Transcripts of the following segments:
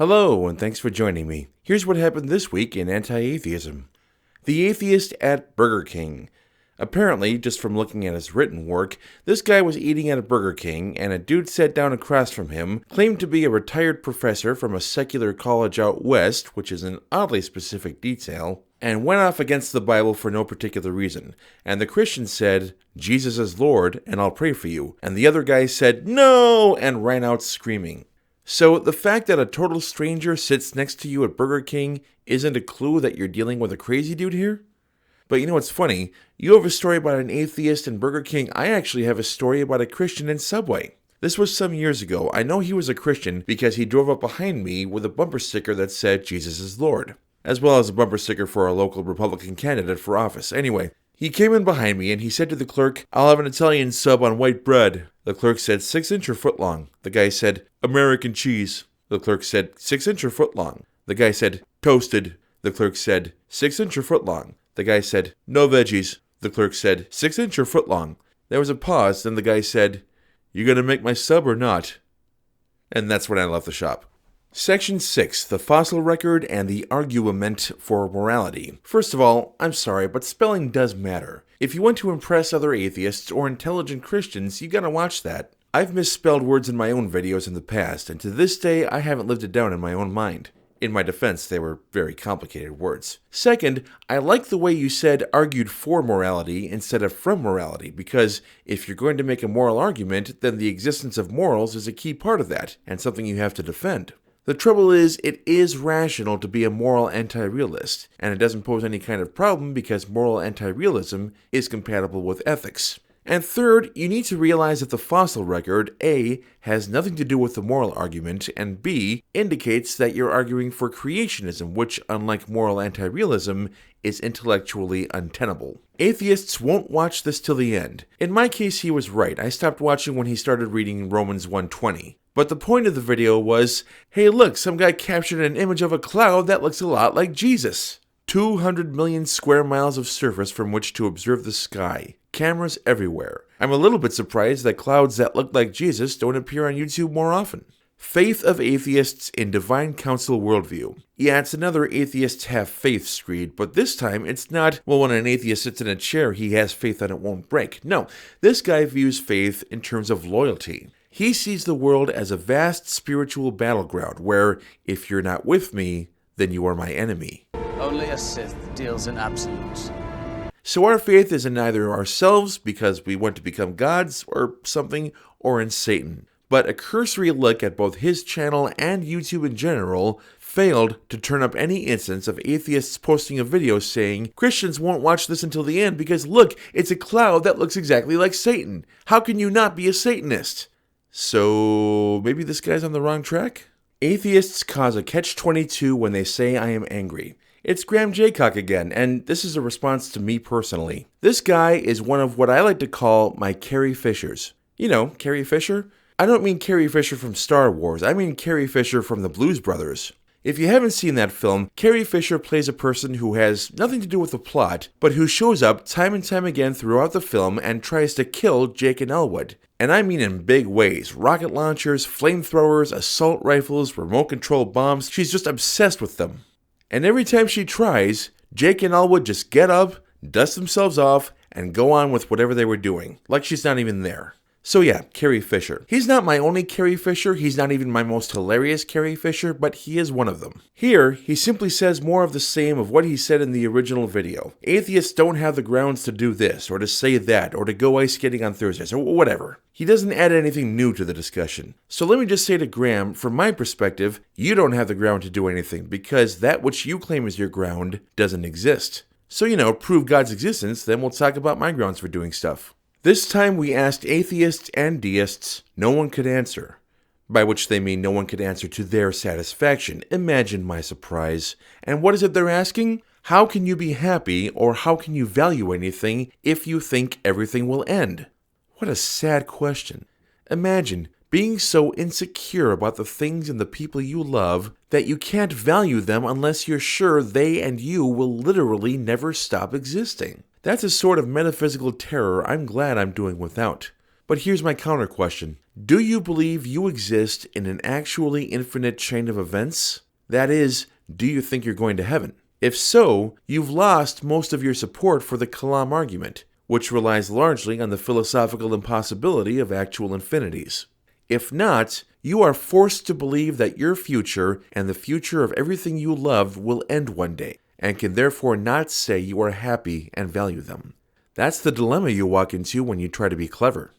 Hello, and thanks for joining me. Here's what happened this week in Anti-Atheism. The Atheist at Burger King. Apparently, just from looking at his written work, this guy was eating at a Burger King, and a dude sat down across from him, claimed to be a retired professor from a secular college out west, which is an oddly specific detail, and went off against the Bible for no particular reason. And the Christian said, "Jesus is Lord, and I'll pray for you." And the other guy said, "No!" and ran out screaming. So the fact that a total stranger sits next to you at Burger King isn't a clue that you're dealing with a crazy dude here? But you know what's funny? You have a story about an atheist in Burger King. I actually have a story about a Christian in Subway. This was some years ago. I know he was a Christian because he drove up behind me with a bumper sticker that said Jesus is Lord, as well as a bumper sticker for our local Republican candidate for office. Anyway, he came in behind me and he said to the clerk, "I'll have an Italian sub on white bread." The clerk said, 6-inch or foot long? The guy said, "American cheese." The clerk said, 6-inch or foot long? The guy said, "Toasted." The clerk said, 6-inch or foot long? The guy said, "No veggies." The clerk said, 6-inch or foot long? There was a pause, then the guy said, "You gonna make my sub or not?" And that's when I left the shop. Section 6, the fossil record and the argument for morality. First of all, I'm sorry, but spelling does matter. If you want to impress other atheists or intelligent Christians, you gotta watch that. I've misspelled words in my own videos in the past, and to this day, I haven't lived it down in my own mind. In my defense, they were very complicated words. Second, I like the way you said argued for morality instead of from morality, because if you're going to make a moral argument, then the existence of morals is a key part of that, and something you have to defend. The trouble is, it is rational to be a moral anti-realist, and it doesn't pose any kind of problem because moral anti-realism is compatible with ethics. And third, you need to realize that the fossil record, A, has nothing to do with the moral argument, and B, indicates that you're arguing for creationism, which, unlike moral anti-realism, is intellectually untenable. Atheists won't watch this till the end. In my case, he was right. I stopped watching when he started reading Romans 1:20. But the point of the video was, hey look, some guy captured an image of a cloud that looks a lot like Jesus. 200 million square miles of surface from which to observe the sky. Cameras everywhere. I'm a little bit surprised that clouds that look like Jesus don't appear on YouTube more often. Faith of atheists in divine council worldview. Yeah, it's another atheists have faith screed, but this time it's not, well, when an atheist sits in a chair, he has faith that it won't break. No, this guy views faith in terms of loyalty. He sees the world as a vast spiritual battleground where, if you're not with me, then you are my enemy. Only a Sith deals in absolutes. So our faith is in either ourselves, because we want to become gods or something, or in Satan. But a cursory look at both his channel and YouTube in general failed to turn up any instance of atheists posting a video saying, "Christians won't watch this until the end because look, it's a cloud that looks exactly like Satan. How can you not be a Satanist?" So maybe this guy's on the wrong track? Atheists cause a catch-22 when they say I am angry. It's Graham Jaycock again, and this is a response to me personally. This guy is one of what I like to call my Carrie Fishers. You know, Carrie Fisher? I don't mean Carrie Fisher from Star Wars, I mean Carrie Fisher from the Blues Brothers. If you haven't seen that film, Carrie Fisher plays a person who has nothing to do with the plot, but who shows up time and time again throughout the film and tries to kill Jake and Elwood. And I mean in big ways. Rocket launchers, flamethrowers, assault rifles, remote control bombs. She's just obsessed with them. And every time she tries, Jake and Elwood just get up, dust themselves off, and go on with whatever they were doing, like she's not even there. So yeah, Carrie Fisher. He's not my only Carrie Fisher, he's not even my most hilarious Carrie Fisher, but he is one of them. Here, he simply says more of the same of what he said in the original video. Atheists don't have the grounds to do this, or to say that, or to go ice skating on Thursdays, or whatever. He doesn't add anything new to the discussion. So let me just say to Graham, from my perspective, you don't have the ground to do anything, because that which you claim is your ground doesn't exist. So, prove God's existence, then we'll talk about my grounds for doing stuff. This time we asked atheists and deists, no one could answer. By which they mean no one could answer to their satisfaction. Imagine my surprise. And what is it they're asking? How can you be happy, or how can you value anything if you think everything will end? What a sad question. Imagine being so insecure about the things and the people you love that you can't value them unless you're sure they and you will literally never stop existing. That's a sort of metaphysical terror I'm glad I'm doing without. But here's my counter question. Do you believe you exist in an actually infinite chain of events? That is, do you think you're going to heaven? If so, you've lost most of your support for the Kalam argument, which relies largely on the philosophical impossibility of actual infinities. If not, you are forced to believe that your future and the future of everything you love will end one day, and can therefore not say you are happy and value them. That's the dilemma you walk into when you try to be clever.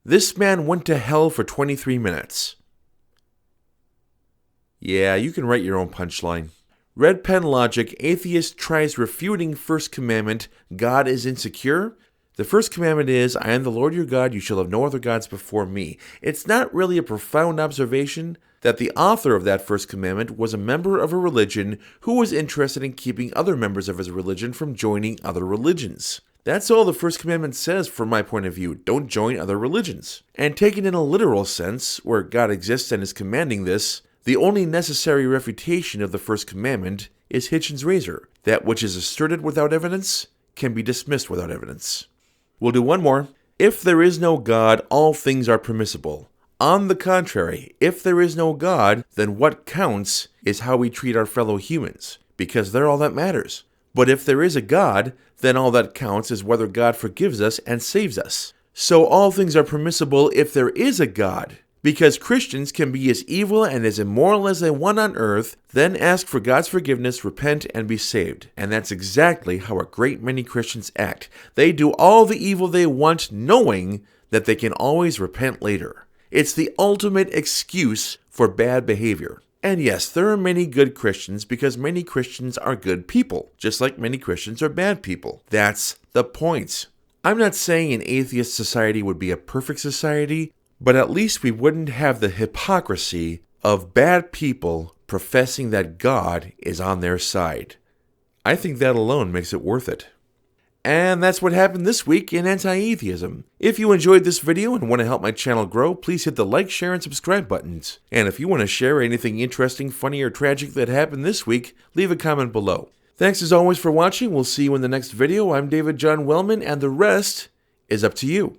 This man went to hell for 23 minutes. Yeah, you can write your own punchline. Red pen logic, atheist tries refuting first commandment, God is insecure. The first commandment is, I am the Lord your God, you shall have no other gods before me. It's not really a profound observation that the author of that first commandment was a member of a religion who was interested in keeping other members of his religion from joining other religions. That's all the first commandment says from my point of view. Don't join other religions. And taken in a literal sense, where God exists and is commanding this, the only necessary refutation of the first commandment is Hitchens' razor. That which is asserted without evidence can be dismissed without evidence. We'll do one more. If there is no God, all things are permissible. On the contrary, if there is no God, then what counts is how we treat our fellow humans, because they're all that matters. But if there is a God, then all that counts is whether God forgives us and saves us. So all things are permissible if there is a God, because Christians can be as evil and as immoral as they want on earth, then ask for God's forgiveness, repent, and be saved. And that's exactly how a great many Christians act. They do all the evil they want, knowing that they can always repent later. It's the ultimate excuse for bad behavior. And yes, there are many good Christians because many Christians are good people, just like many Christians are bad people. That's the point. I'm not saying an atheist society would be a perfect society, but at least we wouldn't have the hypocrisy of bad people professing that God is on their side. I think that alone makes it worth it. And that's what happened this week in Anti-Atheism. If you enjoyed this video and want to help my channel grow, please hit the like, share, and subscribe buttons. And if you want to share anything interesting, funny, or tragic that happened this week, leave a comment below. Thanks as always for watching. We'll see you in the next video. I'm David John Wellman, and the rest is up to you.